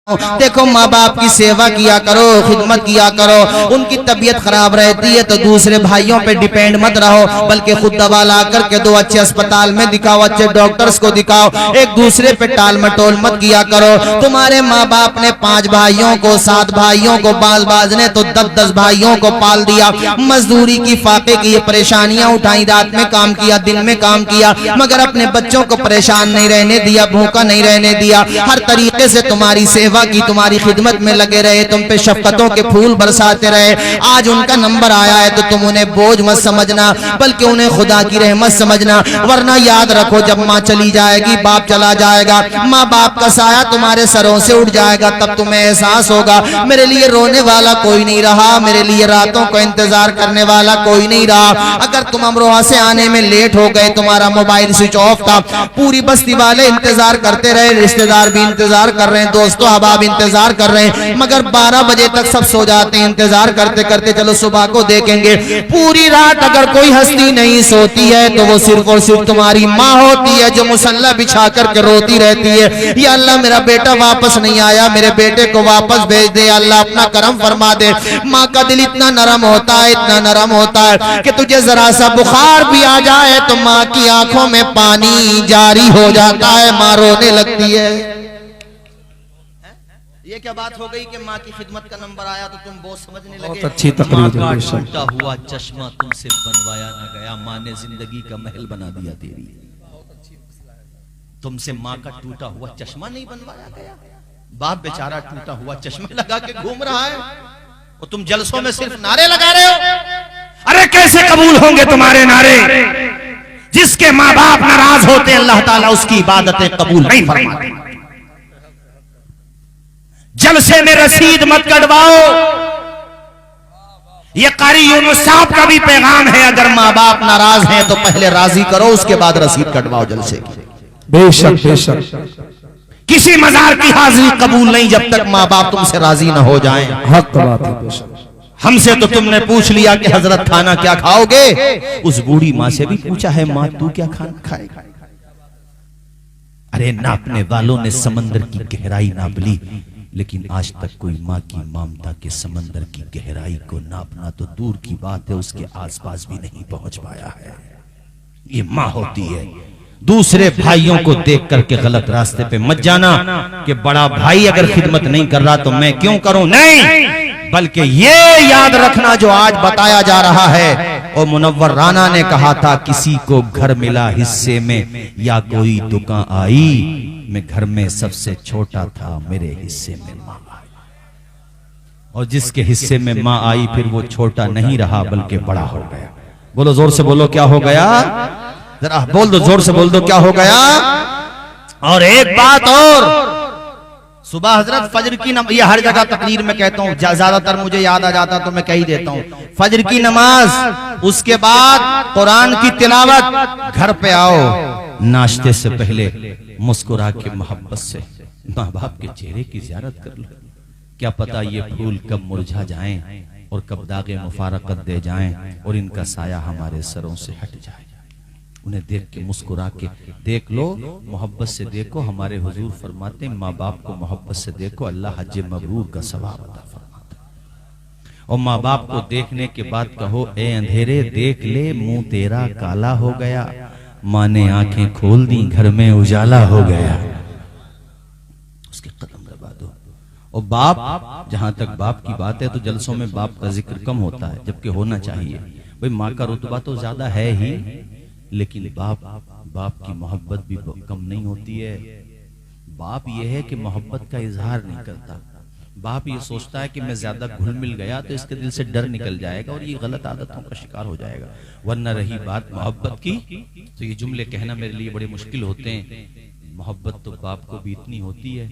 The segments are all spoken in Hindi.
देखो माँ बाप की सेवा किया करो, खिदमत किया करो। उनकी तबीयत खराब रहती है तो दूसरे भाइयों पे डिपेंड मत रहो, बल्कि खुद दवा ला करके दो अच्छे अस्पताल में दिखाओ, अच्छे डॉक्टर्स को दिखाओ। एक दूसरे पे टाल मटोल मत किया करो। तुम्हारे माँ बाप ने 5 भाइयों को, 7 भाइयों को, बाज ने तो 10-10 भाइयों को पाल दिया। मजदूरी की, फाके की, परेशानियां उठाई, रात में काम किया, दिन में काम किया, मगर अपने बच्चों को परेशान नहीं रहने दिया, भूखा नहीं रहने दिया। हर तरीके से तुम्हारी सेवा की, तुम्हारी खिदमत में लगे रहे, तुम पे शफकतों के फूल बरसाते रहे। आज उनका नंबर आया है तो तुम उन्हें बोझ मत समझना, बल्कि उन्हें खुदा की रहमत समझना। वरना याद रखो, जब माँ चली जाएगी, बाप चला जाएगा, माँ बाप का साया तुम्हारे सरों से उठ जाएगा। तब तुम्हें एहसास होगा, मेरे लिए रोने वाला कोई नहीं रहा, मेरे लिए रातों को इंतजार करने वाला कोई नहीं रहा। अगर तुम अमरोहा से आने में लेट हो गए, तुम्हारा मोबाइल स्विच ऑफ था, पूरी बस्ती वाले इंतजार करते रहे, रिश्तेदार भी इंतजार कर रहे हैं, दोस्तों अहबाब इंतजार कर रहे हैं, मगर 12 बजे तक सब सो जाते हैं। इंतजार करते करते चलो सुबह को देखेंगे। पूरी रात अगर कोई हस्ती नहीं सोती है तो वो सिर्फ और सिर्फ तुम्हारी माँ होती है, जो मुसल्ला बिछा करके रोती रहती है, या अल्लाह मेरा बेटा वापस नहीं आया, मेरे बेटे को वापस भेज दे, अल्लाह अपना करम फरमा दे। माँ का दिल इतना नरम होता है, इतना नरम होता है कि तुझे जरा सा बुखार भी आ जाए तो माँ की आंखों में पानी जारी हो जाता है, माँ रोने लगती है। ये क्या बात हो गई कि माँ की खिदमत का नंबर आया तो तुम बहुत समझने लगे। बहुत अच्छी तकरीर है। टूटा हुआ चश्मा तुमसे बनवाया ना गया, माँ ने जिंदगी का महल बना दिया तेरी। तुमसे माँ का टूटा हुआ चश्मा नहीं बनवाया गया। बाप बेचारा टूटा हुआ चश्मा लगा के घूम रहा है और तुम जलसों में सिर्फ नारे लगा रहे हो। अरे कैसे कबूल होंगे तुम्हारे नारे? जिसके माँ बाप नाराज होते, अल्लाह ताला उसकी इबादतें कबूल नहीं फरमाते। जलसे में रसीद मत कटवाओ, ये कारी यूनुस साहब का भी पैगाम है। अगर माँ बाप नाराज हैं तो पहले राजी करो, उसके बाद रसीद कटवाओ जलसे की। बेशक बेशक किसी मजार की हाजिरी कबूल नहीं जब तक माँ बाप तुमसे राजी ना हो जाएं। हक बात है। बेशक हमसे तो तुमने पूछ लिया कि हजरत खाना क्या खाओगे, उस बूढ़ी माँ से भी पूछा है, माँ तू क्या खाना खाएगा? अरे नापने वालों ने समंदर की गहराई नाप ली, लेकिन आज तक कोई माँ की ममता के समंदर की गहराई को नापना तो दूर की बात है, उसके आसपास भी नहीं पहुंच पाया है। ये माँ होती है। दूसरे भाइयों को देख करके गलत रास्ते पे मत जाना कि बड़ा भाई अगर खिदमत नहीं कर रहा तो मैं क्यों करूं, नहीं, बल्कि ये याद रखना जो आज बताया जा रहा है। और मुनव्वर राना ने कहा था, किसी को घर मिला हिस्से में या कोई दुकान आई, मैं घर में सबसे छोटा था, मेरे हिस्से में माँ आई। और जिसके हिस्से में माँ आई फिर वो छोटा नहीं रहा बल्कि बड़ा हो गया। बोलो जोर से बोलो, क्या हो गया? जरा बोल दो, जोर से बोल दो, क्या हो गया? और एक बात और, सुबह हजरत फजर की नमाज, ये हर जगह तकरीर में कहता हूँ, ज्यादातर मुझे याद आ जाता तो मैं कह ही देता हूँ, फजर की नमाज, उसके बाद कुरान की तिलावत, घर पे आओ, नाश्ते से पहले मुस्कुरा के मोहब्बत से माँ बाप के चेहरे की ज़ियारत कर लो। क्या पता ये फूल कब मुरझा जाएं और कब दागे मुफारकत दे जाएं और इनका साया हमारे सरों से हट जाए। उन्हें देख के मुस्कुरा के देख लो, मोहब्बत से देखो। हमारे हुजूर फरमाते, माँ बाप को मोहब्बत से देखो, अल्लाह हज मबरूर का सवाब अता फरमाता। और माँ बाप को देखने के बाद कहो, ए अंधेरे देख ले, मुंह तेरा काला हो गया। माँ ने आंखें खोल दी, घर में उजाला हो गया। उसके कदम दबा दो। और बाप, जहां तक बाप की बात है तो जलसों में बाप का जिक्र कम होता है, जबकि होना चाहिए। भाई माँ का रुतबा तो ज्यादा है ही, लेकिन बाप की मोहब्बत भी कम नहीं होती है। बाप ये है कि मोहब्बत का इजहार नहीं करता। बाप ये सोचता है कि मैं ज्यादा घुल मिल गया तो इसके दिल से डर निकल जाएगा और ये गलत आदतों का शिकार हो जाएगा। वरना रही बात मोहब्बत की, तो ये जुमले कहना मेरे लिए बड़े मुश्किल होते हैं। मोहब्बत तो बाप को भी इतनी होती है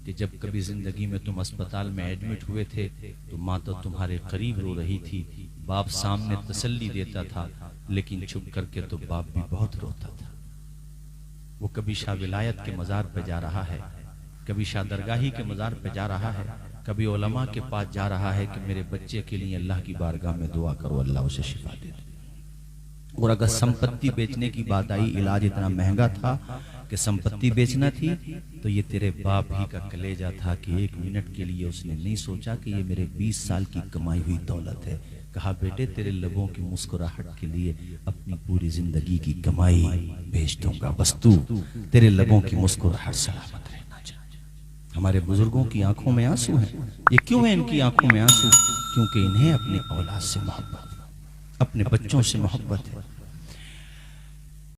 कि जब कभी जिंदगी में तुम अस्पताल में एडमिट हुए थे तो माँ तो तुम्हारे करीब रो रही थी, बाप सामने तसल्ली देता था, लेकिन छुप करके तो बाप भी बहुत रोता था। वो कभी शाह विलायत के मजार पे जा रहा है, कभी शाह दरगाही के मजार पे जा रहा है, कभी उलमा के पास जा रहा है कि मेरे बच्चे के लिए अल्लाह की बारगाह में दुआ करो, अल्लाह उसे शिफा दे दे। और अगर संपत्ति बेचने की बात आई, इलाज इतना महंगा था कि संपत्ति बेचना थी तो ये तेरे बाप ही का कलेजा था कि 1 मिनट के लिए उसने नहीं सोचा कि ये मेरे 20 साल की कमाई हुई दौलत है। कहा बेटे तेरे लबों की मुस्कुराहट के लिए अपनी पूरी जिंदगी की कमाई बेच दूंगा, बस तू तेरे लबों की मुस्कुराहट सलामत रहना चाहिए। हमारे बुजुर्गों की आंखों में आंसू हैं। ये क्यों है इनकी आंखों में आंसू? क्योंकि इन्हें अपनी औलाद से मोहब्बत, अपने बच्चों से मोहब्बत है।